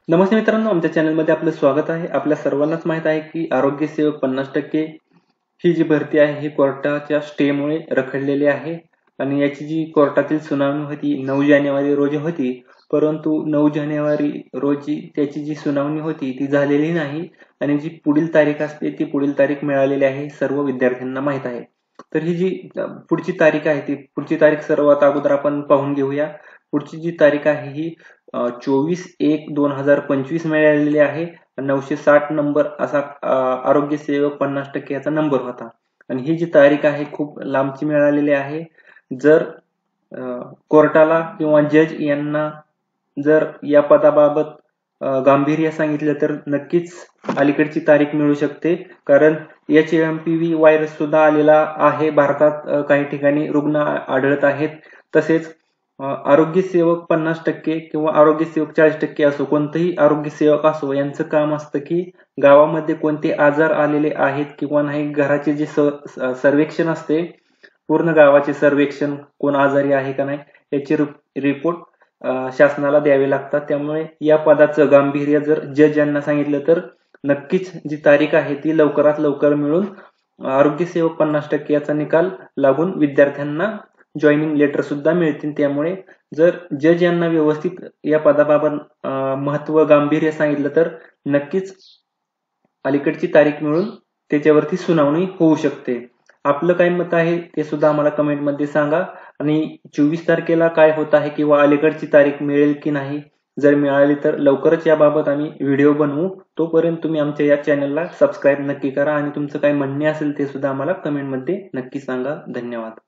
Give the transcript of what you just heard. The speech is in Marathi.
नमस्ते मित्रांनो, आमच्या चॅनलमध्ये आपलं स्वागत आहे. आपल्या सर्वांनाच माहित आहे की आरोग्य सेवक 50% ही जी भरती आहे ही कोर्टाच्या स्टेमुळे रखडलेली आहे आणि याची जी कोर्टातील सुनावणी होती 9 जानेवारी रोजी होती. परंतु 9 जानेवारी रोजी त्याची जी सुनावणी होती ती झालेली नाही आणि जी पुढील तारीख असते ती पुढील तारीख मिळालेली आहे, सर्व विद्यार्थ्यांना माहित आहे. तर ही जी पुढची तारीख आहे ती पुढची तारीख सर्वात अगोदर आपण पाहून घेऊया. पुढची जी तारीख आहे ही 24/1/2025 मिळालेली आहे. 960 नंबर असा आरोग्य सेवक 50% याचा नंबर होता आणि ही जी तारीख आहे खूप लांबची मिळालेली आहे. जर कोर्टाला किंवा जज यांना जर या पदाबाबत गांभीर्य सांगितलं तर नक्कीच अलीकडची तारीख मिळू शकते, कारण HMPV व्हायरस सुद्धा आलेला आहे भारतात. काही ठिकाणी रुग्ण आढळत आहेत. तसेच आरोग्य सेवक 50% किंवा आरोग्य सेवक 40% असो, कोणतेही आरोग्य सेवक असो, यांचं काम असतं की गावामध्ये कोणते आजार आलेले आहेत किंवा नाही, घराचे जे सर्वेक्षण असते, पूर्ण गावाचे सर्वेक्षण, कोण आजारी आहे का नाही याचे रिपोर्ट शासनाला द्यावे लागतात. त्यामुळे या पदाचं गांभीर्य जर जज यांना सांगितलं तर नक्कीच जी तारीख आहे ती लवकरात लवकर मिळून आरोग्य सेवक 50% याचा निकाल लागून विद्यार्थ्यांना जॉईनिंग लेटर सुद्धा मिळतील. त्यामुळे जर जज यांना व्यवस्थित या पदाबाबत महत्व गांभीर्य सांगितलं तर नक्कीच अलीकडची तारीख मिळून त्याच्यावरती सुनावणी होऊ शकते. आपलं काय मत आहे ते सुद्धा आम्हाला कमेंटमध्ये सांगा आणि 24 तारखेला काय होत आहे किंवा अलीकडची तारीख मिळेल की नाही, जर मिळाली तर लवकरच याबाबत आम्ही व्हिडिओ बनवू. तोपर्यंत तुम्ही आमच्या या चॅनलला सबस्क्राईब नक्की करा आणि तुमचं काय म्हणणे असेल ते सुद्धा आम्हाला कमेंटमध्ये नक्की सांगा. धन्यवाद.